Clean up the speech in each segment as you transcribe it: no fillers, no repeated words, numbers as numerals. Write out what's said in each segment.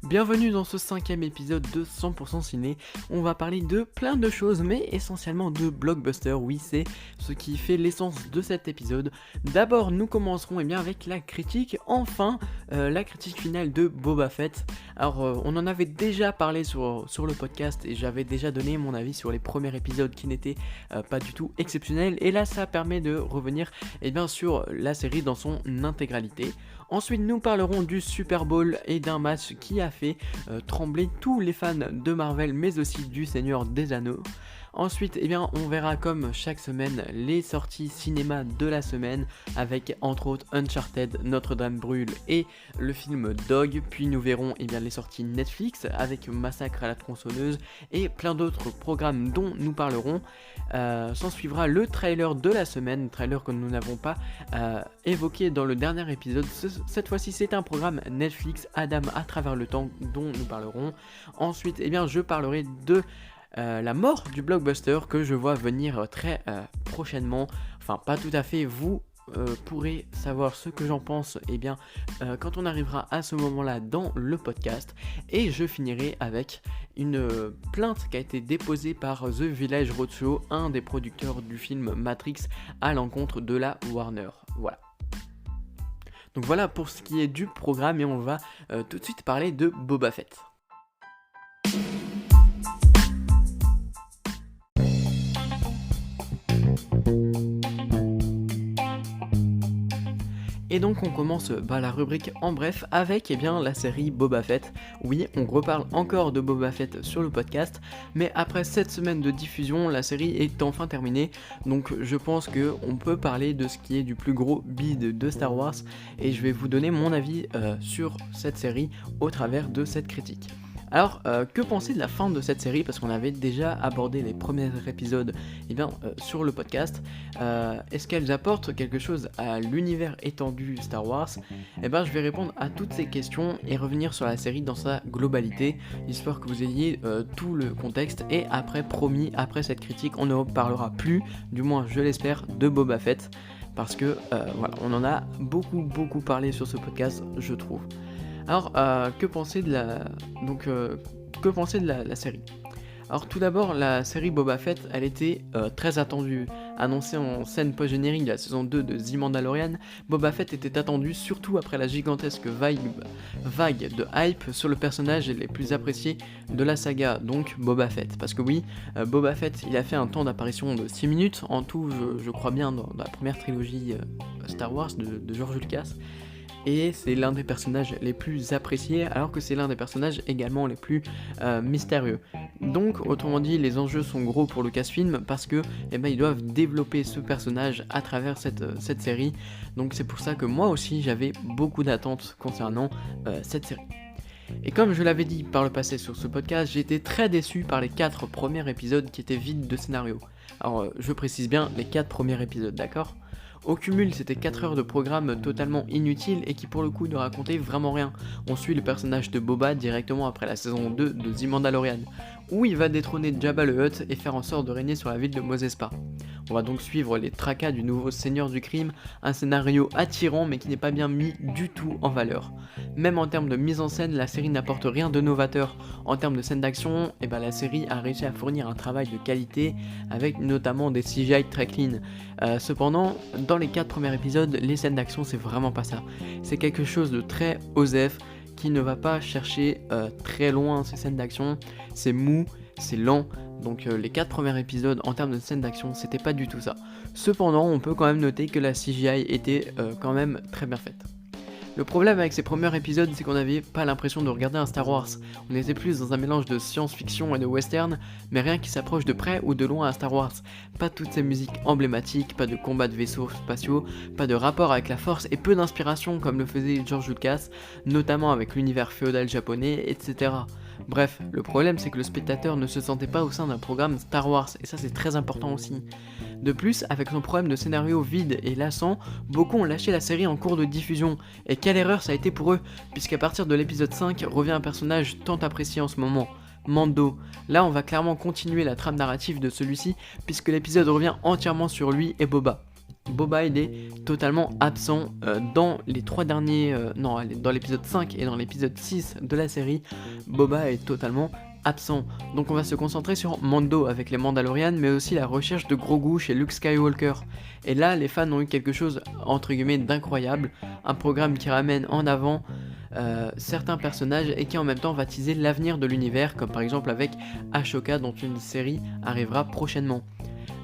Bienvenue dans ce 5e épisode de 100% Ciné. On va parler de plein de choses, mais essentiellement de blockbusters. Oui, c'est ce qui fait l'essence de cet épisode. D'abord, nous commencerons avec la critique. Enfin, la critique finale de Boba Fett. Alors, on en avait déjà parlé sur le podcast et j'avais déjà donné mon avis sur les premiers épisodes qui n'étaient pas du tout exceptionnels. Et là, ça permet de revenir sur la série dans son intégralité. Ensuite, nous parlerons du Super Bowl et d'un match qui a fait trembler tous les fans de Marvel, mais aussi du Seigneur des Anneaux. Ensuite, on verra comme chaque semaine les sorties cinéma de la semaine avec entre autres Uncharted, Notre-Dame brûle et le film Dog. Puis nous verrons les sorties Netflix avec Massacre à la tronçonneuse et plein d'autres programmes dont nous parlerons. S'en suivra le trailer de la semaine, trailer que nous n'avons pas évoqué dans le dernier épisode. Cette fois-ci, c'est un programme Netflix, Adam à travers le temps, dont nous parlerons. Ensuite, je parlerai de la mort du blockbuster que je vois venir très prochainement. Enfin, pas tout à fait, vous pourrez savoir ce que j'en pense quand on arrivera à ce moment-là dans le podcast. Et je finirai avec une plainte qui a été déposée par The Village Roadshow, un des producteurs du film Matrix, à l'encontre de la Warner. Voilà. Donc voilà pour ce qui est du programme et on va tout de suite parler de Boba Fett. Et donc on commence la rubrique en bref avec la série Boba Fett. Oui, on reparle encore de Boba Fett sur le podcast, mais après 7 semaines de diffusion, la série est enfin terminée. Donc je pense qu'on peut parler de ce qui est du plus gros bide de Star Wars et je vais vous donner mon avis sur cette série au travers de cette critique. Alors, que penser de la fin de cette série? Parce qu'on avait déjà abordé les premiers épisodes sur le podcast. Est-ce qu'elles apportent quelque chose à l'univers étendu Star Wars? Je vais répondre à toutes ces questions et revenir sur la série dans sa globalité, histoire que vous ayez tout le contexte. Et après, promis, après cette critique, on ne parlera plus, du moins je l'espère, de Boba Fett. Parce que, on en a beaucoup parlé sur ce podcast, je trouve. Alors, que penser de la série? Alors tout d'abord, la série Boba Fett, elle était très attendue. Annoncée en scène post-générique de la saison 2 de The Mandalorian, Boba Fett était attendu surtout après la gigantesque vague de hype sur le personnage les plus appréciés de la saga, donc Boba Fett. Parce que oui, Boba Fett, il a fait un temps d'apparition de 6 minutes, en tout je crois bien dans la première trilogie Star Wars de George Lucas. Et c'est l'un des personnages les plus appréciés, alors que c'est l'un des personnages également les plus mystérieux. Donc, autrement dit, les enjeux sont gros pour Lucasfilm parce que ils doivent développer ce personnage à travers cette série. Donc c'est pour ça que moi aussi j'avais beaucoup d'attentes concernant cette série. Et comme je l'avais dit par le passé sur ce podcast, j'ai été très déçu par les 4 premiers épisodes qui étaient vides de scénario. Alors je précise bien les 4 premiers épisodes, d'accord ? Au cumul, c'était 4 heures de programme totalement inutile et qui pour le coup ne racontait vraiment rien. On suit le personnage de Boba directement après la saison 2 de The Mandalorian, où il va détrôner Jabba le Hutt et faire en sorte de régner sur la ville de Mos Espa. On va donc suivre les tracas du nouveau seigneur du crime, un scénario attirant mais qui n'est pas bien mis du tout en valeur. Même en termes de mise en scène, la série n'apporte rien de novateur. En termes de scènes d'action, la série a réussi à fournir un travail de qualité avec notamment des CGI très clean. Cependant, dans les 4 premiers épisodes, les scènes d'action c'est vraiment pas ça. C'est quelque chose de très osef qui ne va pas chercher très loin ces scènes d'action. C'est mou, c'est lent. Donc les 4 premiers épisodes en termes de scènes d'action c'était pas du tout ça. Cependant on peut quand même noter que la CGI était quand même très bien faite. Le problème avec ces premiers épisodes c'est qu'on n'avait pas l'impression de regarder un Star Wars. On était plus dans un mélange de science-fiction et de western, mais rien qui s'approche de près ou de loin à Star Wars. Pas toutes ces musiques emblématiques, pas de combats de vaisseaux spatiaux, pas de rapport avec la force et peu d'inspiration comme le faisait George Lucas, notamment avec l'univers féodal japonais, etc. Bref, le problème c'est que le spectateur ne se sentait pas au sein d'un programme Star Wars, et ça c'est très important aussi. De plus, avec son problème de scénario vide et lassant, beaucoup ont lâché la série en cours de diffusion, et quelle erreur ça a été pour eux, puisqu'à partir de l'épisode 5 revient un personnage tant apprécié en ce moment, Mando. Là on va clairement continuer la trame narrative de celui-ci, puisque l'épisode revient entièrement sur lui et Boba. Boba il est totalement absent dans les 3 derniers... dans l'épisode 5 et dans l'épisode 6 de la série, Boba est totalement absent. Donc on va se concentrer sur Mando avec les Mandalorians, mais aussi la recherche de Grogu chez Luke Skywalker. Et là, les fans ont eu quelque chose entre guillemets d'incroyable, un programme qui ramène en avant certains personnages et qui en même temps va teaser l'avenir de l'univers, comme par exemple avec Ahsoka dont une série arrivera prochainement.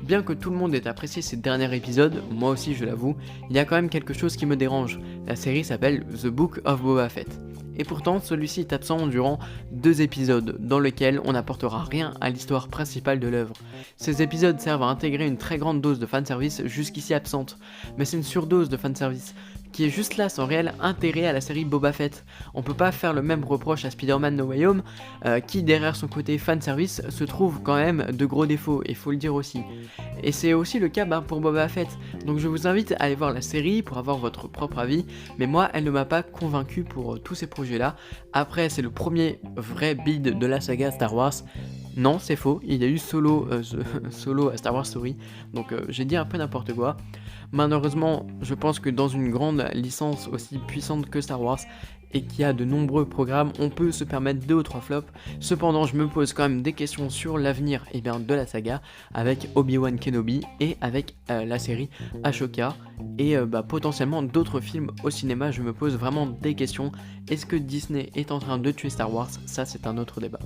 Bien que tout le monde ait apprécié ces derniers épisodes, moi aussi je l'avoue, il y a quand même quelque chose qui me dérange. La série s'appelle The Book of Boba Fett. Et pourtant, celui-ci est absent durant 2 épisodes, dans lesquels on n'apportera rien à l'histoire principale de l'œuvre. Ces épisodes servent à intégrer une très grande dose de fanservice jusqu'ici absente, mais c'est une surdose de fanservice, qui est juste là sans réel intérêt à la série Boba Fett. On peut pas faire le même reproche à Spider-Man No Way Home, qui derrière son côté fanservice se trouve quand même de gros défauts, et faut le dire aussi. Et c'est aussi le cas pour Boba Fett, donc je vous invite à aller voir la série pour avoir votre propre avis, mais moi elle ne m'a pas convaincu pour tous ces projets-là. Après c'est le premier vrai build de la saga Star Wars. Non, c'est faux, il y a eu Solo à Star Wars Story, donc j'ai dit un peu n'importe quoi. Malheureusement, je pense que dans une grande licence aussi puissante que Star Wars, et qui a de nombreux programmes, on peut se permettre 2 ou 3 flops. Cependant, je me pose quand même des questions sur l'avenir de la saga, avec Obi-Wan Kenobi et avec la série Ahsoka, et potentiellement d'autres films au cinéma. Je me pose vraiment des questions. Est-ce que Disney est en train de tuer Star Wars? Ça, c'est un autre débat.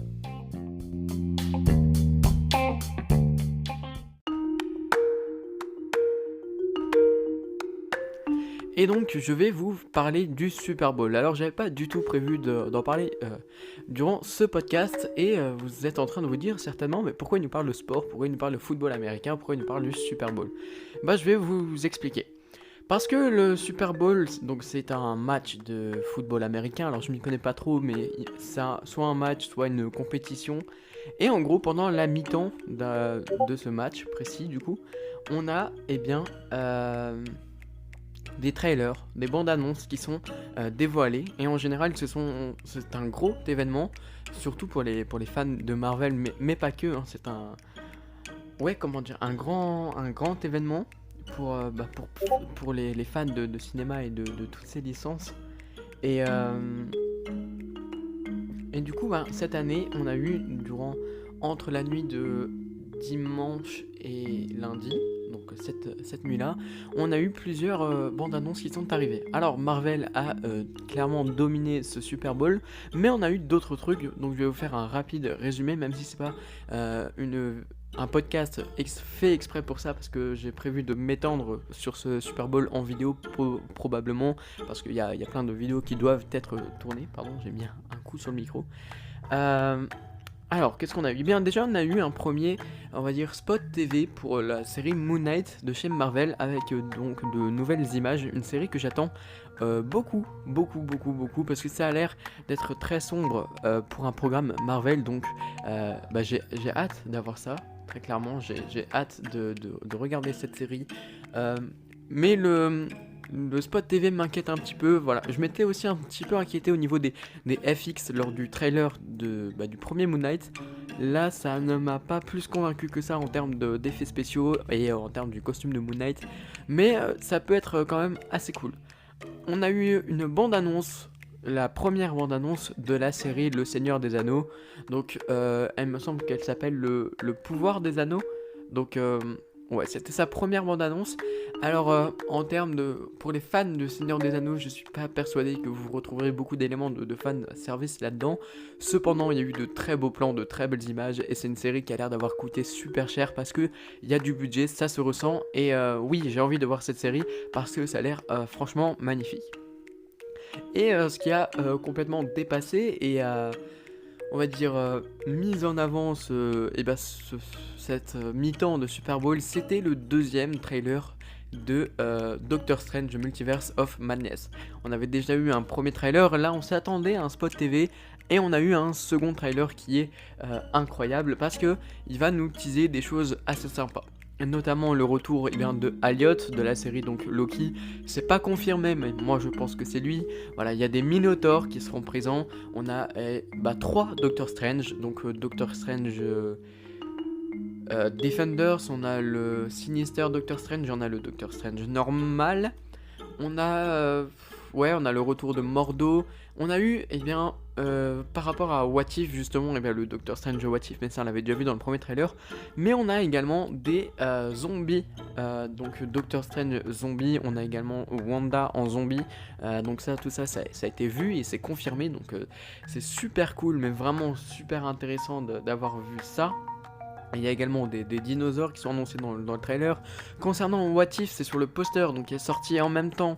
Et donc je vais vous parler du Super Bowl. Alors j'avais pas du tout prévu d'en parler durant ce podcast, et vous êtes en train de vous dire certainement, mais pourquoi il nous parle de sport, pourquoi il nous parle de football américain, pourquoi il nous parle du Super Bowl? Je vais vous expliquer. Parce que le Super Bowl, donc c'est un match de football américain, alors je m'y connais pas trop, mais c'est soit un match, soit une compétition. Et en gros, pendant la mi-temps de ce match précis, du coup, on a des trailers, des bandes annonces qui sont dévoilées, et en général c'est un gros événement, surtout pour les fans de Marvel, mais pas que, hein, c'est un grand événement pour les fans de cinéma et de toutes ces licences. Et du coup cette année on a eu entre la nuit de dimanche et lundi, donc cette nuit-là, on a eu plusieurs bandes annonces qui sont arrivées. Alors Marvel a clairement dominé ce Super Bowl, mais on a eu d'autres trucs, donc je vais vous faire un rapide résumé, même si c'est pas un podcast fait exprès pour ça, parce que j'ai prévu de m'étendre sur ce Super Bowl en vidéo probablement, parce qu'il y a plein de vidéos qui doivent être tournées. Pardon, j'ai mis un coup sur le micro. Alors, qu'est-ce qu'on a eu? Bien, déjà, on a eu un premier, on va dire, spot TV pour la série Moon Knight de chez Marvel, avec donc de nouvelles images, une série que j'attends beaucoup, parce que ça a l'air d'être très sombre pour un programme Marvel, donc j'ai hâte d'avoir ça, très clairement, j'ai hâte de regarder cette série, mais le spot TV m'inquiète un petit peu, voilà. Je m'étais aussi un petit peu inquiété au niveau des FX lors du trailer du premier Moon Knight. Là, ça ne m'a pas plus convaincu que ça en termes d'effets spéciaux et en termes du costume de Moon Knight. Mais ça peut être quand même assez cool. On a eu une bande-annonce, la première bande-annonce de la série Le Seigneur des Anneaux. Donc, elle me semble qu'elle s'appelle le Pouvoir des Anneaux. Donc, ouais, c'était sa première bande-annonce. Alors, en termes pour les fans de Seigneur des Anneaux, je suis pas persuadé que vous retrouverez beaucoup d'éléments de fan service là-dedans. Cependant, il y a eu de très beaux plans, de très belles images, et c'est une série qui a l'air d'avoir coûté super cher parce que il y a du budget, ça se ressent. Et oui, j'ai envie de voir cette série parce que ça a l'air franchement magnifique. Et ce qui a complètement dépassé et on va dire mise en avant cette mi-temps de Super Bowl, c'était le deuxième trailer de Doctor Strange Multiverse of Madness. On avait déjà eu un premier trailer, là on s'attendait à un spot TV, et on a eu un second trailer qui est incroyable parce que il va nous teaser des choses assez sympas. Notamment le retour de Elliot de la série donc Loki. C'est pas confirmé, mais moi je pense que c'est lui. Voilà, il y a des Minotaurs qui seront présents. On a 3 Doctor Strange, donc Doctor Strange Defenders, on a le Sinister Doctor Strange, on a le Doctor Strange normal, on a, on a le retour de Mordo, on a eu, par rapport à What If justement, le Doctor Strange What If, mais ça on l'avait déjà vu dans le premier trailer, mais on a également des zombies, donc Doctor Strange zombie, on a également Wanda en zombie, donc tout ça a été vu et c'est confirmé, donc c'est super cool, mais vraiment super intéressant d'avoir vu ça. Il y a également des dinosaures qui sont annoncés dans le trailer. Concernant What If, c'est sur le poster, donc qui est sorti en même temps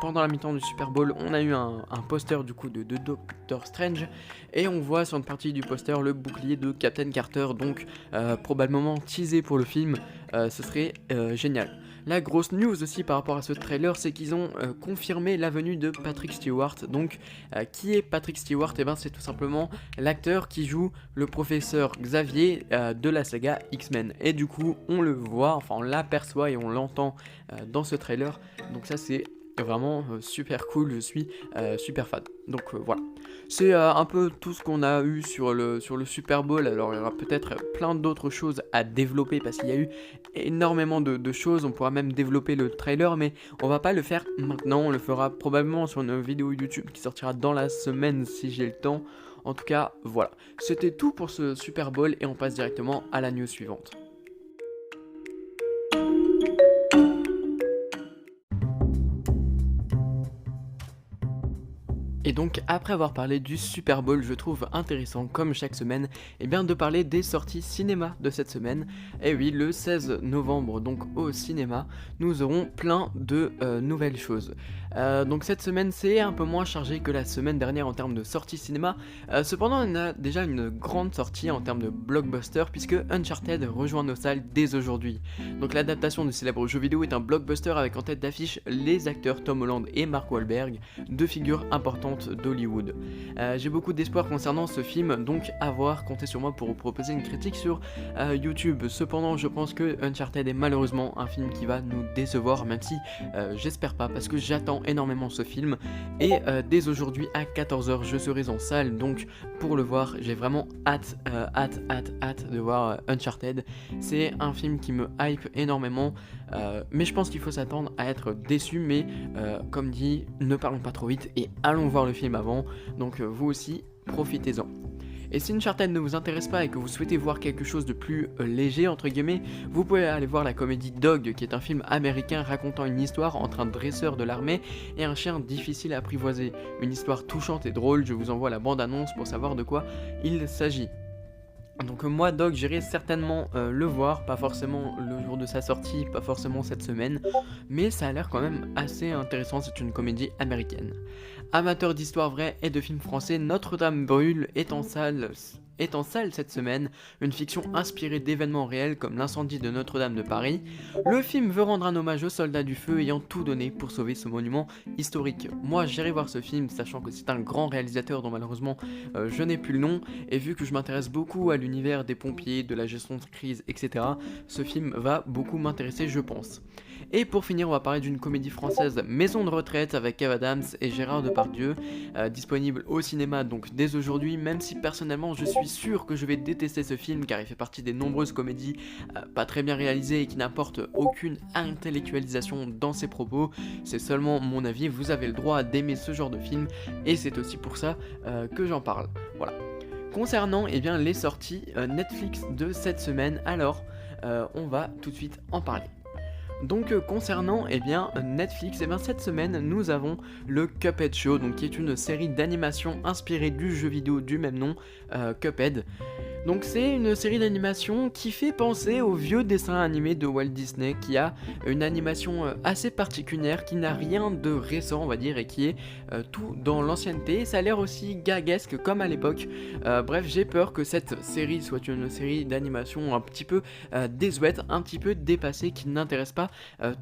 pendant la mi-temps du Super Bowl. On a eu un poster du coup de Doctor Strange et on voit sur une partie du poster le bouclier de Captain Carter, donc probablement teasé pour le film. Ce serait génial. La grosse news aussi par rapport à ce trailer, c'est qu'ils ont confirmé la venue de Patrick Stewart. Donc, qui est Patrick Stewart? C'est tout simplement l'acteur qui joue le professeur Xavier de la saga X-Men. Et du coup, on le voit, enfin on l'aperçoit et on l'entend dans ce trailer. Donc ça, c'est vraiment super cool, je suis super fan. Donc voilà, c'est un peu tout ce qu'on a eu sur le Super Bowl. Alors il y aura peut-être plein d'autres choses à développer parce qu'il y a eu énormément de choses. On pourra même développer le trailer, mais on va pas le faire maintenant. On le fera probablement sur une vidéo YouTube qui sortira dans la semaine si j'ai le temps. En tout cas, voilà, c'était tout pour ce Super Bowl et on passe directement à la news suivante. Et donc après avoir parlé du Super Bowl, je trouve intéressant comme chaque semaine de parler des sorties cinéma de cette semaine. Et oui, le 16 novembre donc au cinéma, nous aurons plein de nouvelles choses. Donc cette semaine c'est un peu moins chargé que la semaine dernière en termes de sorties cinéma. Cependant on a déjà une grande sortie en termes de blockbuster puisque Uncharted rejoint nos salles dès aujourd'hui. Donc l'adaptation du célèbre jeu vidéo est un blockbuster avec en tête d'affiche les acteurs Tom Holland et Mark Wahlberg, deux figures importantes d'Hollywood. J'ai beaucoup d'espoir concernant ce film, donc à voir, comptez sur moi pour vous proposer une critique sur YouTube. Cependant je pense que Uncharted est malheureusement un film qui va nous décevoir, même si j'espère pas, parce que j'attends énormément ce film et dès aujourd'hui à 14h je serai en salle, donc pour le voir j'ai vraiment hâte de voir Uncharted. C'est un film qui me hype énormément, mais je pense qu'il faut s'attendre à être déçu, mais comme dit, ne parlons pas trop vite et allons voir le film avant, donc vous aussi profitez-en. Et si Uncharted ne vous intéresse pas et que vous souhaitez voir quelque chose de plus léger entre guillemets, vous pouvez aller voir la comédie Dog, qui est un film américain racontant une histoire entre un dresseur de l'armée et un chien difficile à apprivoiser. Une histoire touchante et drôle, je vous envoie la bande-annonce pour savoir de quoi il s'agit. Donc moi Dog, j'irai certainement le voir, pas forcément le jour de sa sortie, pas forcément cette semaine, mais ça a l'air quand même assez intéressant, c'est une comédie américaine. Amateur d'histoire vraie et de films français, Notre-Dame brûle est en salle cette semaine, une fiction inspirée d'événements réels comme l'incendie de Notre-Dame de Paris. Le film veut rendre un hommage aux soldats du feu ayant tout donné pour sauver ce monument historique. Moi j'irai voir ce film, sachant que c'est un grand réalisateur dont malheureusement je n'ai plus le nom, et vu que je m'intéresse beaucoup à l'univers des pompiers, de la gestion de crise, etc., ce film va beaucoup m'intéresser je pense. Et pour finir, on va parler d'une comédie française, Maison de retraite, avec Kev Adams et Gérard Depardieu, disponible au cinéma donc dès aujourd'hui, même si personnellement je suis sûr que je vais détester ce film car il fait partie des nombreuses comédies pas très bien réalisées et qui n'apportent aucune intellectualisation dans ses propos. C'est seulement mon avis, vous avez le droit d'aimer ce genre de film et c'est aussi pour ça que j'en parle. Voilà. Concernant les sorties Netflix de cette semaine, alors on va tout de suite en parler. Donc concernant Netflix, cette semaine nous avons le Cuphead Show, donc qui est une série d'animation inspirée du jeu vidéo du même nom, Cuphead. Donc c'est une série d'animation qui fait penser au vieux dessin animé de Walt Disney, qui a une animation assez particulière, qui n'a rien de récent on va dire, et qui est tout dans l'ancienneté. Ça a l'air aussi gaguesque comme à l'époque. Bref, j'ai peur que cette série soit une série d'animation un petit peu désuète, un petit peu dépassée, qui n'intéresse pas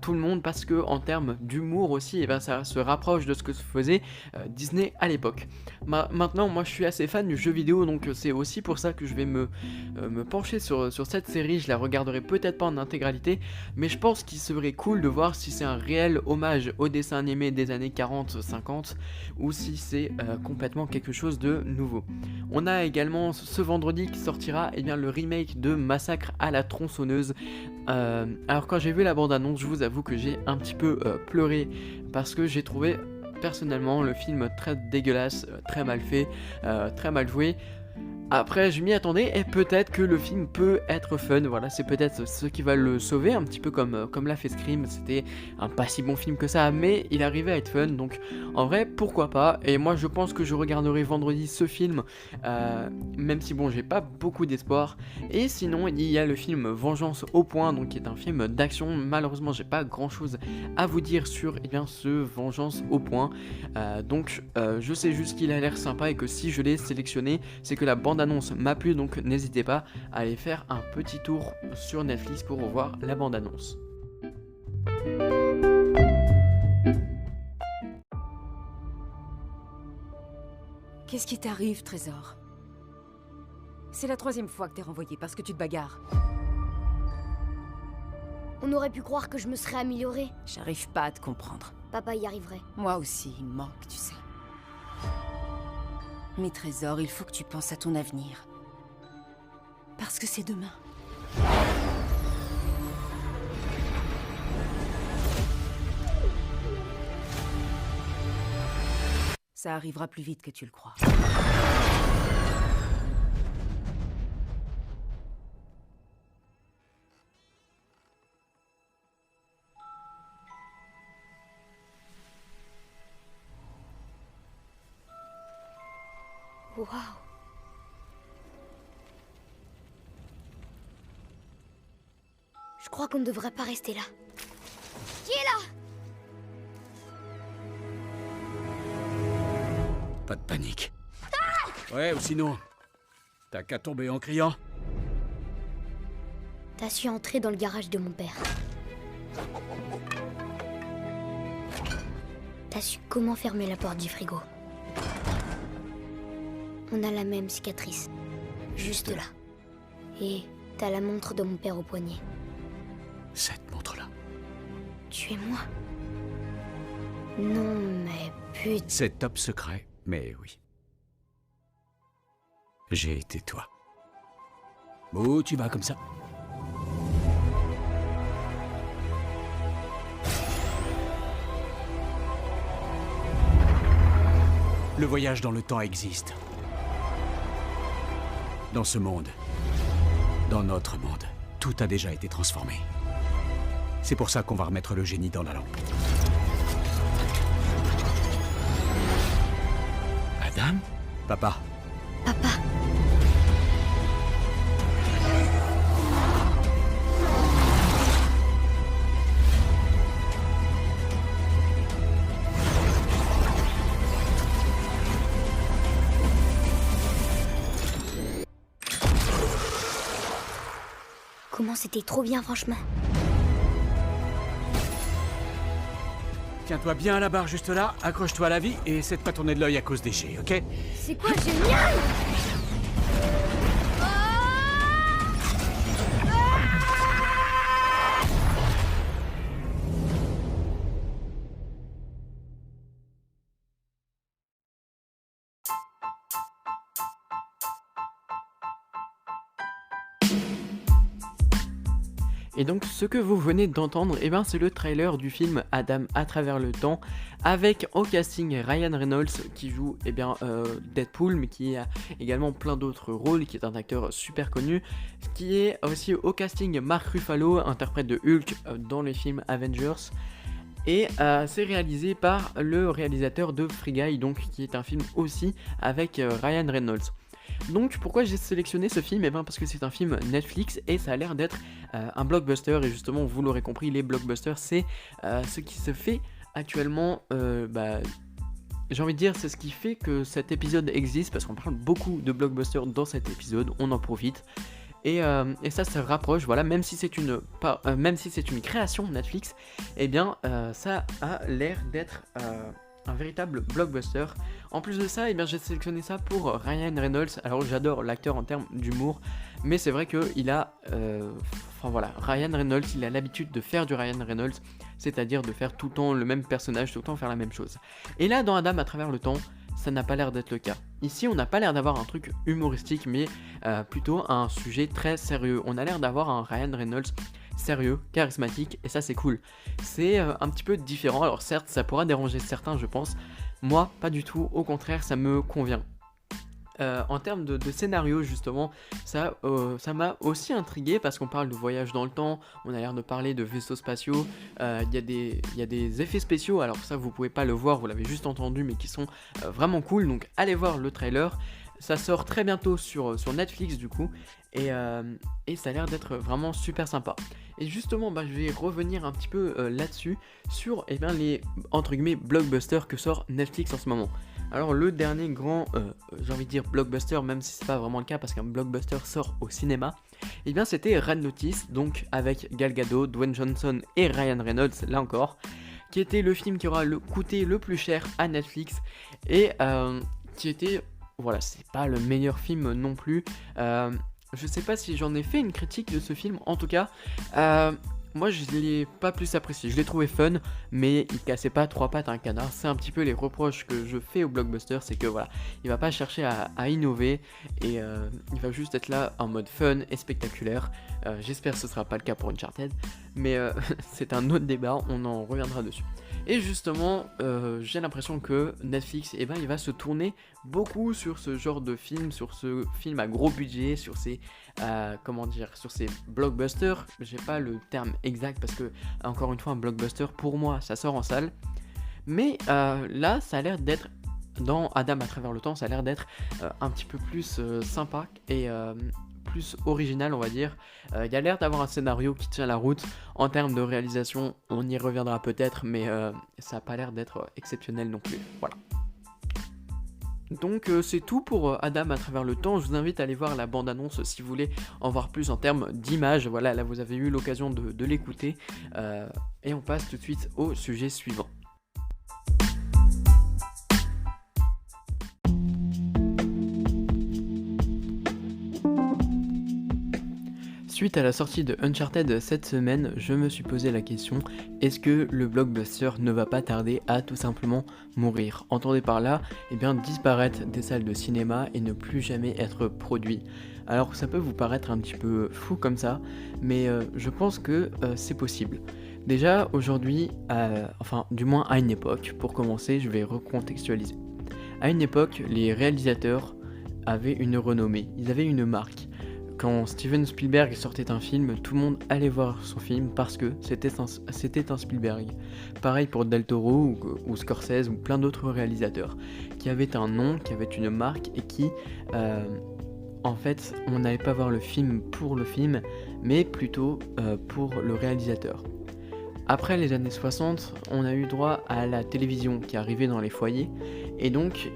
tout le monde, parce que en termes d'humour aussi, ça se rapproche de ce que faisait Disney à l'époque. Maintenant, moi je suis assez fan du jeu vidéo, donc c'est aussi pour ça que je vais me pencher sur cette série. Je la regarderai peut-être pas en intégralité, mais je pense qu'il serait cool de voir si c'est un réel hommage au dessin animé des années 40-50 ou si c'est complètement quelque chose de nouveau. On a également ce vendredi qui sortira le remake de Massacre à la tronçonneuse. Alors quand j'ai vu la bande-annonce, je vous avoue que j'ai un petit peu pleuré parce que j'ai trouvé personnellement le film très dégueulasse, très mal fait, très mal joué. Après, je m'y attendais et peut-être que le film peut être fun, voilà, c'est peut-être ce qui va le sauver, un petit peu comme l'a fait Scream. C'était un pas si bon film que ça, mais il arrivait à être fun, donc en vrai, pourquoi pas. Et moi, je pense que je regarderai vendredi ce film, même si bon, j'ai pas beaucoup d'espoir. Et sinon, il y a le film Vengeance au point, donc qui est un film d'action. Malheureusement, j'ai pas grand-chose à vous dire sur ce Vengeance au point. Donc, je sais juste qu'il a l'air sympa et que si je l'ai sélectionné, c'est que la bande-annonce m'a plu, donc n'hésitez pas à aller faire un petit tour sur Netflix pour revoir la bande-annonce. Qu'est-ce qui t'arrive, Trésor? C'est la 3e fois que t'es renvoyé parce que tu te bagarres. On aurait pu croire que je me serais améliorée. J'arrive pas à te comprendre. Papa y arriverait. Moi aussi, il me manque, tu sais. Mais Trésor, il faut que tu penses à ton avenir. Parce que c'est demain. Ça arrivera plus vite que tu le crois. Waouh. Je crois qu'on ne devrait pas rester là. Qui est là? Pas de panique. Ouais, ou sinon, t'as qu'à tomber en criant. T'as su entrer dans le garage de mon père. T'as su comment fermer la porte du frigo. On a la même cicatrice. Juste là. Et t'as la montre de mon père au poignet. Cette montre-là. Tu es moi? Non, mais putain... C'est top secret, mais oui. J'ai été toi. Où tu vas comme ça? Le voyage dans le temps existe. Dans ce monde, dans notre monde, tout a déjà été transformé. C'est pour ça qu'on va remettre le génie dans la lampe. Adam? Papa. Papa. Comment c'était trop bien, franchement. Tiens-toi bien à la barre juste là, accroche-toi à la vie et essaie de pas tourner de l'œil à cause des jets, ok? C'est quoi, génial? Et donc ce que vous venez d'entendre, c'est le trailer du film Adam à travers le temps, avec au casting Ryan Reynolds qui joue Deadpool, mais qui a également plein d'autres rôles, qui est un acteur super connu, qui est aussi au casting Mark Ruffalo, interprète de Hulk dans les films Avengers. Et c'est réalisé par le réalisateur de Free Guy, donc qui est un film aussi avec Ryan Reynolds. Donc pourquoi j'ai sélectionné ce film? Parce que c'est un film Netflix et ça a l'air d'être un blockbuster, et justement vous l'aurez compris, les blockbusters c'est ce qui se fait actuellement, j'ai envie de dire c'est ce qui fait que cet épisode existe, parce qu'on parle beaucoup de blockbusters dans cet épisode, on en profite. Et ça se rapproche, voilà, même si c'est une création Netflix, ça a l'air d'être un véritable blockbuster. En plus de ça, j'ai sélectionné ça pour Ryan Reynolds. Alors j'adore l'acteur en termes d'humour, mais c'est vrai que il a, Ryan Reynolds, il a l'habitude de faire du Ryan Reynolds, c'est-à-dire de faire tout le temps le même personnage, tout le temps faire la même chose. Et là, dans Adam à travers le temps, ça n'a pas l'air d'être le cas. Ici, on n'a pas l'air d'avoir un truc humoristique, mais plutôt un sujet très sérieux. On a l'air d'avoir un Ryan Reynolds sérieux, charismatique, et ça c'est cool. C'est un petit peu différent, alors certes ça pourra déranger certains je pense, moi pas du tout, au contraire ça me convient. En termes de scénario justement, ça m'a aussi intrigué parce qu'on parle de voyage dans le temps, on a l'air de parler de vaisseaux spatiaux, il y a des effets spéciaux, alors ça vous pouvez pas le voir, vous l'avez juste entendu, mais qui sont vraiment cool, donc allez voir le trailer. Ça sort très bientôt sur Netflix du coup, et ça a l'air d'être vraiment super sympa. Et justement, je vais revenir un petit peu là-dessus, sur les entre guillemets blockbusters que sort Netflix en ce moment. Alors le dernier grand, j'ai envie de dire blockbuster, même si c'est pas vraiment le cas parce qu'un blockbuster sort au cinéma, c'était Red Notice, donc avec Gal Gadot, Dwayne Johnson et Ryan Reynolds, là encore, qui était le film qui aura coûté le plus cher à Netflix, et qui était... Voilà, c'est pas le meilleur film non plus. Je sais pas si j'en ai fait une critique de ce film. En tout cas, moi je l'ai pas plus apprécié. Je l'ai trouvé fun, mais il cassait pas trois pattes à un canard. C'est un petit peu les reproches que je fais au blockbuster. C'est que voilà, il va pas chercher à innover et il va juste être là en mode fun et spectaculaire. J'espère que ce sera pas le cas pour Uncharted, mais c'est un autre débat. On en reviendra dessus. Et justement, j'ai l'impression que Netflix, il va se tourner beaucoup sur ce genre de film, sur ce film à gros budget, sur ces, sur ces blockbusters. J'ai pas le terme exact parce que, encore une fois, un blockbuster, pour moi, ça sort en salle. Mais là, ça a l'air d'être, dans Adam à travers le temps, ça a l'air d'être un petit peu plus sympa et... plus original on va dire. Il y a l'air d'avoir un scénario qui tient la route. En termes de réalisation, on y reviendra peut-être, mais ça n'a pas l'air d'être exceptionnel non plus. Voilà. Donc c'est tout pour Adam à travers le temps. Je vous invite à aller voir la bande-annonce si vous voulez en voir plus en termes d'image. Voilà, là vous avez eu l'occasion de l'écouter. Et on passe tout de suite au sujet suivant. Suite à la sortie de Uncharted cette semaine, je me suis posé la question, est-ce que le blockbuster ne va pas tarder à tout simplement mourir? Entendez par là, disparaître des salles de cinéma et ne plus jamais être produit. Alors ça peut vous paraître un petit peu fou comme ça, mais je pense que c'est possible. Déjà aujourd'hui, du moins à une époque, pour commencer, je vais recontextualiser. À une époque, les réalisateurs avaient une renommée, ils avaient une marque. Quand Steven Spielberg sortait un film, tout le monde allait voir son film parce que c'était un Spielberg. Pareil pour Del Toro ou Scorsese ou plein d'autres réalisateurs qui avaient un nom, qui avaient une marque et qui, on n'allait pas voir le film pour le film, mais plutôt pour le réalisateur. Après les années 60, on a eu droit à la télévision qui arrivait dans les foyers et donc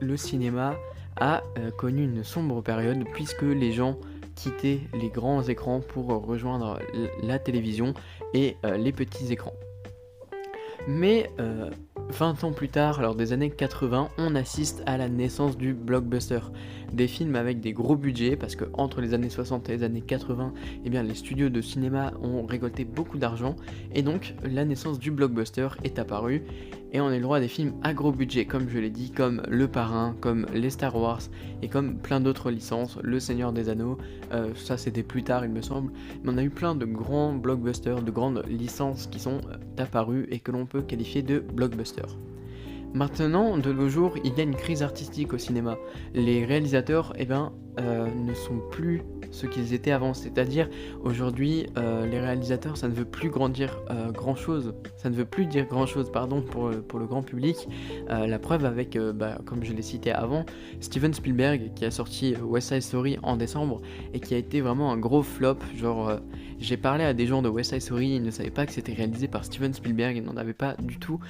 le cinéma a connu une sombre période puisque les gens quittaient les grands écrans pour rejoindre la télévision et les petits écrans. Mais 20 ans plus tard, lors des années 80, on assiste à la naissance du blockbuster. Des films avec des gros budgets, parce que entre les années 60 et les années 80, les studios de cinéma ont récolté beaucoup d'argent, et donc la naissance du blockbuster est apparue, et on a le droit à des films à gros budget, comme je l'ai dit, comme Le Parrain, comme les Star Wars, et comme plein d'autres licences, Le Seigneur des Anneaux, ça c'était plus tard il me semble, mais on a eu plein de grands blockbusters, de grandes licences qui sont apparues et que l'on peut qualifier de blockbusters. Maintenant, de nos jours, il y a une crise artistique au cinéma. Les réalisateurs, ne sont plus ce qu'ils étaient avant. C'est-à-dire, aujourd'hui, les réalisateurs, ça ne veut plus dire grand-chose, pour le grand public. La preuve avec, comme je l'ai cité avant, Steven Spielberg, qui a sorti West Side Story en décembre, et qui a été vraiment un gros flop. J'ai parlé à des gens de West Side Story, ils ne savaient pas que c'était réalisé par Steven Spielberg, ils n'en avaient pas du tout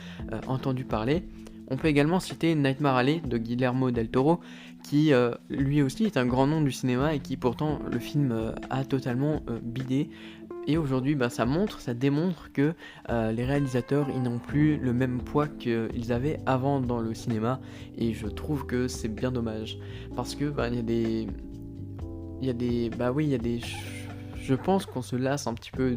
entendu parler. On peut également citer Nightmare Alley de Guillermo del Toro, qui lui aussi est un grand nom du cinéma et qui pourtant le film a totalement bidé. et aujourd'hui, ça démontre que les réalisateurs, ils n'ont plus le même poids qu'ils avaient avant dans le cinéma, et je trouve que c'est bien dommage, parce que je pense qu'on se lasse un petit peu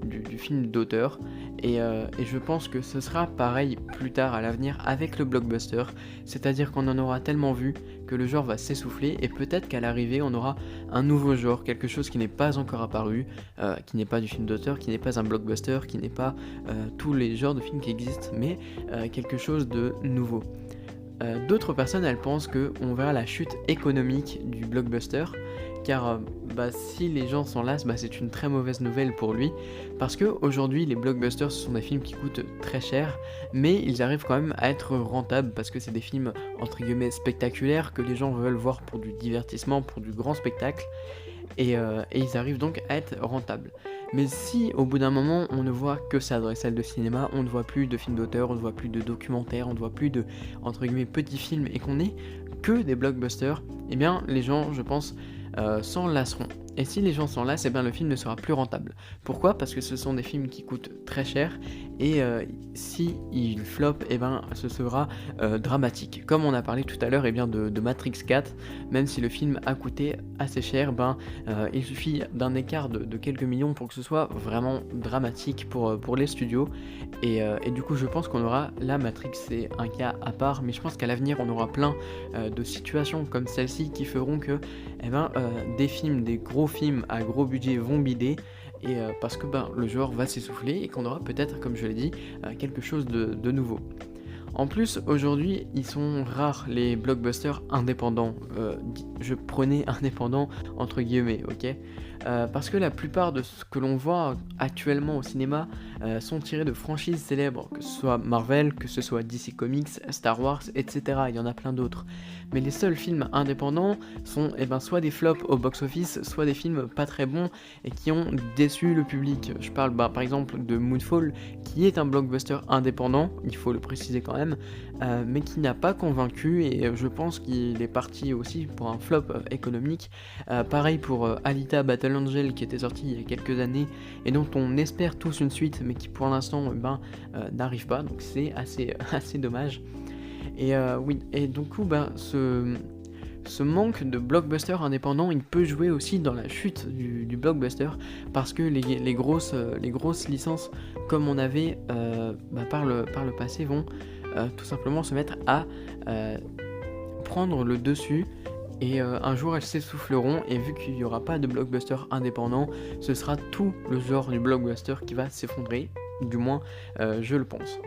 du film d'auteur, et je pense que ce sera pareil plus tard à l'avenir avec le blockbuster, c'est-à-dire qu'on en aura tellement vu que le genre va s'essouffler, et peut-être qu'à l'arrivée on aura un nouveau genre, quelque chose qui n'est pas encore apparu, qui n'est pas du film d'auteur, qui n'est pas un blockbuster, qui n'est pas tous les genres de films qui existent, mais quelque chose de nouveau. D'autres personnes, elles pensent qu'on verra la chute économique du blockbuster, car si les gens s'en lassent, c'est une très mauvaise nouvelle pour lui, parce que aujourd'hui les blockbusters, ce sont des films qui coûtent très cher, mais ils arrivent quand même à être rentables, parce que c'est des films entre guillemets spectaculaires, que les gens veulent voir pour du divertissement, pour du grand spectacle, et ils arrivent donc à être rentables. Mais si au bout d'un moment on ne voit que ça dans les salles de cinéma, on ne voit plus de films d'auteur, on ne voit plus de documentaires, on ne voit plus de entre guillemets petits films, et qu'on n'est que des blockbusters, eh bien les gens, je pense, s'en lasseront. Et si les gens s'en lassent, le film ne sera plus rentable. Pourquoi ? Parce que ce sont des films qui coûtent très cher, et si ils flopent, ce sera dramatique. Comme on a parlé tout à l'heure de Matrix 4, même si le film a coûté assez cher, il suffit d'un écart de quelques millions pour que ce soit vraiment dramatique pour les studios, et du coup je pense qu'on aura, la Matrix c'est un cas à part, mais je pense qu'à l'avenir on aura plein de situations comme celle-ci qui feront que des films, des gros films à gros budget vont bider, et parce que le genre va s'essouffler, et qu'on aura peut-être, comme je l'ai dit, quelque chose de nouveau. En plus, aujourd'hui, ils sont rares les blockbusters indépendants. Je prenais indépendant entre guillemets, ok ? Parce que la plupart de ce que l'on voit actuellement au cinéma sont tirés de franchises célèbres, que ce soit Marvel, que ce soit DC Comics, Star Wars, etc. Il y en a plein d'autres. Mais les seuls films indépendants sont soit des flops au box-office, soit des films pas très bons et qui ont déçu le public. Je parle par exemple de Moonfall, qui est un blockbuster indépendant, il faut le préciser quand même, mais qui n'a pas convaincu, et je pense qu'il est parti aussi pour un flop économique. Pareil pour Alita Battle Angel, qui était sorti il y a quelques années et dont on espère tous une suite, mais qui pour l'instant n'arrive pas, donc c'est assez dommage. Et donc ce manque de blockbuster indépendant, il peut jouer aussi dans la chute du blockbuster, parce que les grosses licences comme on avait par le passé vont tout simplement se mettre à prendre le dessus, et un jour elles s'essouffleront, et vu qu'il n'y aura pas de blockbuster indépendant, ce sera tout le genre du blockbuster qui va s'effondrer, du moins je le pense.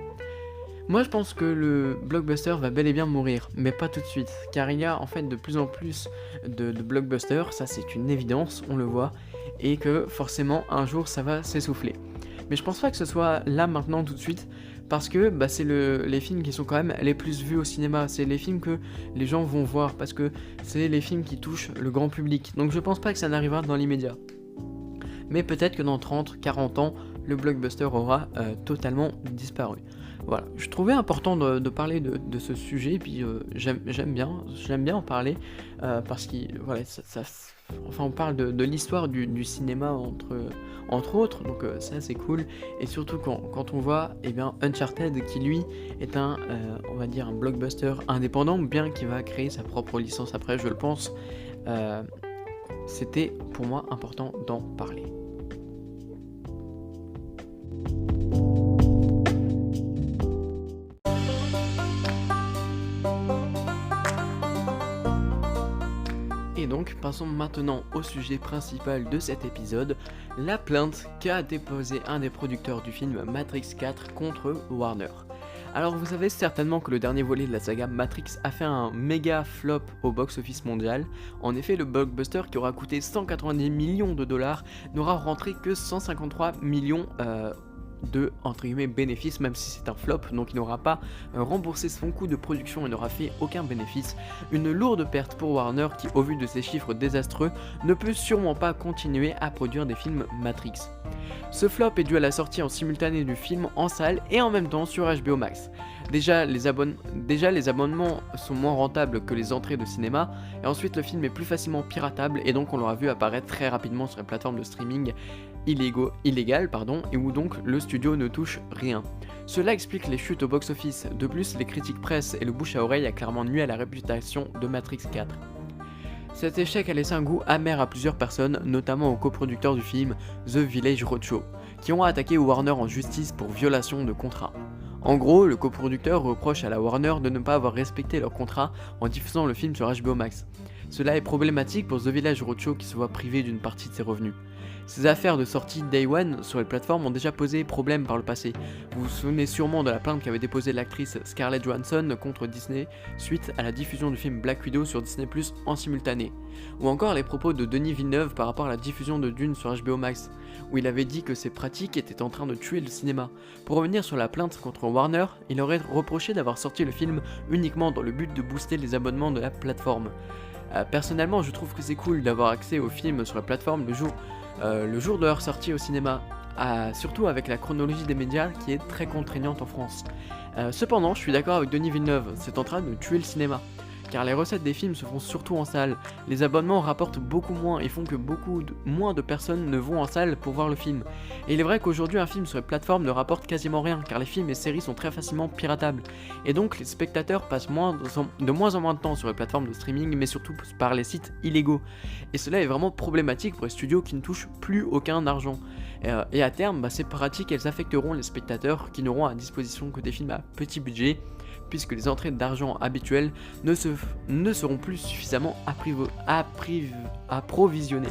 Moi je pense que le blockbuster va bel et bien mourir, mais pas tout de suite, car il y a en fait de plus en plus de blockbusters, ça c'est une évidence, on le voit, et que forcément un jour ça va s'essouffler. Mais je pense pas que ce soit là maintenant tout de suite, parce que c'est les films qui sont quand même les plus vus au cinéma, c'est les films que les gens vont voir, parce que c'est les films qui touchent le grand public, donc je pense pas que ça n'arrivera dans l'immédiat. Mais peut-être que dans 30-40 ans, le blockbuster aura totalement disparu. Voilà, je trouvais important de parler de ce sujet, et puis j'aime bien en parler, parce que voilà, on parle de l'histoire du cinéma entre autres, donc c'est assez cool, et surtout quand on voit Uncharted, qui lui est un blockbuster indépendant, bien qu'il va créer sa propre licence après, je le pense. C'était pour moi important d'en parler. Et donc, passons maintenant au sujet principal de cet épisode, la plainte qu'a déposée un des producteurs du film Matrix 4 contre Warner. Alors vous savez certainement que le dernier volet de la saga Matrix a fait un méga flop au box-office mondial. En effet, le blockbuster qui aura coûté 190 millions de dollars n'aura rentré que 153 millions de entre guillemets bénéfices, même si c'est un flop, donc il n'aura pas remboursé son coût de production et n'aura fait aucun bénéfice. Une lourde perte pour Warner qui, au vu de ses chiffres désastreux, ne peut sûrement pas continuer à produire des films Matrix. Ce flop est dû à la sortie en simultané du film en salle et en même temps sur HBO Max. Déjà les abonnements sont moins rentables que les entrées de cinéma, et ensuite le film est plus facilement piratable, et donc on l'aura vu apparaître très rapidement sur les plateformes de streaming illégal, et où donc le studio ne touche rien. Cela explique les chutes au box-office. De plus, les critiques presse et le bouche à oreille a clairement nui à la réputation de Matrix 4. Cet échec a laissé un goût amer à plusieurs personnes, notamment aux coproducteurs du film The Village Roadshow, qui ont attaqué Warner en justice pour violation de contrat. En gros, le coproducteur reproche à la Warner de ne pas avoir respecté leur contrat en diffusant le film sur HBO Max. Cela est problématique pour The Village Roadshow qui se voit privé d'une partie de ses revenus. Ces affaires de sortie Day One sur les plateformes ont déjà posé problème par le passé. Vous vous souvenez sûrement de la plainte qu'avait déposée l'actrice Scarlett Johansson contre Disney suite à la diffusion du film Black Widow sur Disney+ en simultané. Ou encore les propos de Denis Villeneuve par rapport à la diffusion de Dune sur HBO Max, où il avait dit que ces pratiques étaient en train de tuer le cinéma. Pour revenir sur la plainte contre Warner, il aurait reproché d'avoir sorti le film uniquement dans le but de booster les abonnements de la plateforme. Personnellement, je trouve que c'est cool d'avoir accès aux films sur la plateforme le jour de leur sortie au cinéma, surtout avec la chronologie des médias qui est très contraignante en France. Cependant, je suis d'accord avec Denis Villeneuve, c'est en train de tuer le cinéma, car les recettes des films se font surtout en salle. Les abonnements rapportent beaucoup moins et font que moins de personnes ne vont en salle pour voir le film. Et il est vrai qu'aujourd'hui un film sur les plateformes ne rapporte quasiment rien, car les films et séries sont très facilement piratables. Et donc les spectateurs passent de moins en moins de temps sur les plateformes de streaming, mais surtout par les sites illégaux. Et cela est vraiment problématique pour les studios qui ne touchent plus aucun argent. Et à terme, ces pratiques elles affecteront les spectateurs qui n'auront à disposition que des films à petit budget, puisque les entrées d'argent habituelles ne seront plus suffisamment approvisionnées.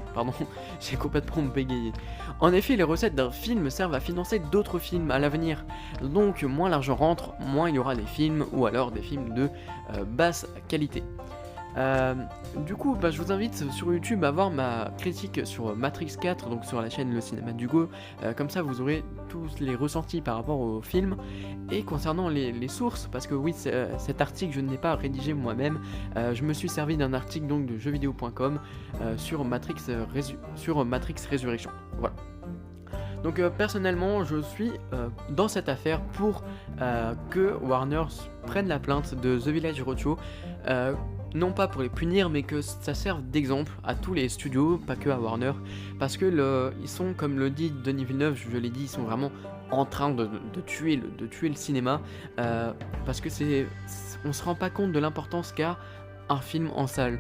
J'ai complètement bégayé. En effet, les recettes d'un film servent à financer d'autres films à l'avenir. Donc moins l'argent rentre, moins il y aura des films, ou alors des films de basse qualité. Du coup, je vous invite sur YouTube à voir ma critique sur Matrix 4, donc sur la chaîne Le Cinéma d'Hugo. Comme ça, vous aurez tous les ressentis par rapport au film. Et concernant les sources, parce que oui, cet article, je ne l'ai pas rédigé moi-même. Je me suis servi d'un article donc de jeuxvideo.com sur Matrix Resurrection. Voilà. Donc personnellement, je suis dans cette affaire pour que Warner prenne la plainte de The Village Roadshow. Non pas pour les punir, mais que ça serve d'exemple à tous les studios, pas que à Warner, parce que ils sont, comme le dit Denis Villeneuve, je l'ai dit, ils sont vraiment en train de tuer le cinéma, parce que on se rend pas compte de l'importance qu'a un film en salle.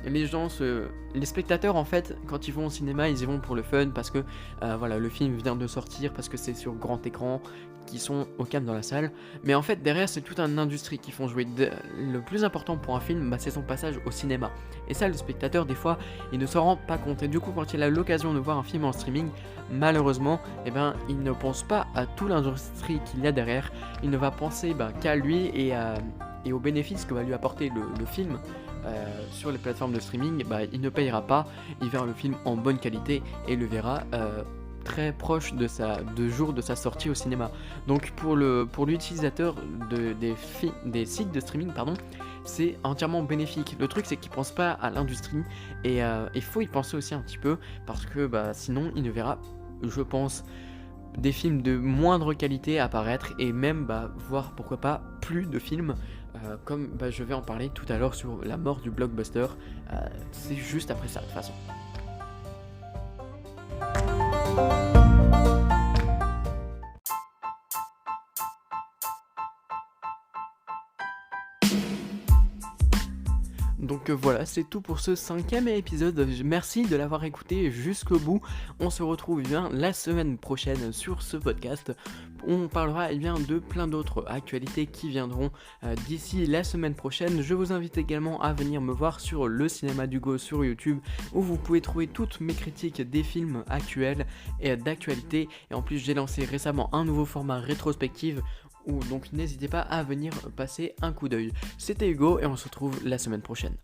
Les spectateurs en fait, quand ils vont au cinéma, ils y vont pour le fun, parce que le film vient de sortir, parce que c'est sur grand écran, qui sont au calme dans la salle, mais en fait derrière c'est toute une industrie qui font jouer. Le plus important pour un film, c'est son passage au cinéma, et ça le spectateur des fois il ne s'en rend pas compte, et du coup quand il a l'occasion de voir un film en streaming, malheureusement il ne pense pas à toute l'industrie qu'il y a derrière, il ne va penser qu'à lui et aux bénéfices que va lui apporter le film. Sur les plateformes de streaming, il ne payera pas, il verra le film en bonne qualité et le verra très proche de jour de sa sortie au cinéma. Donc pour l'utilisateur des sites de streaming, c'est entièrement bénéfique. Le truc c'est qu'il pense pas à l'industrie, et il faut y penser aussi un petit peu, parce que sinon il ne verra, je pense, des films de moindre qualité apparaître, et même voir pourquoi pas plus de films, comme je vais en parler tout à l'heure sur la mort du blockbuster. C'est juste après ça de toute façon. Donc voilà, c'est tout pour ce 5e épisode. Merci de l'avoir écouté jusqu'au bout. On se retrouve la semaine prochaine sur ce podcast. On parlera de plein d'autres actualités qui viendront d'ici la semaine prochaine. Je vous invite également à venir me voir sur Le Cinéma d'Hugo sur YouTube, où vous pouvez trouver toutes mes critiques des films actuels et d'actualité. Et en plus, j'ai lancé récemment un nouveau format rétrospective, donc n'hésitez pas à venir passer un coup d'œil. C'était Hugo et on se retrouve la semaine prochaine.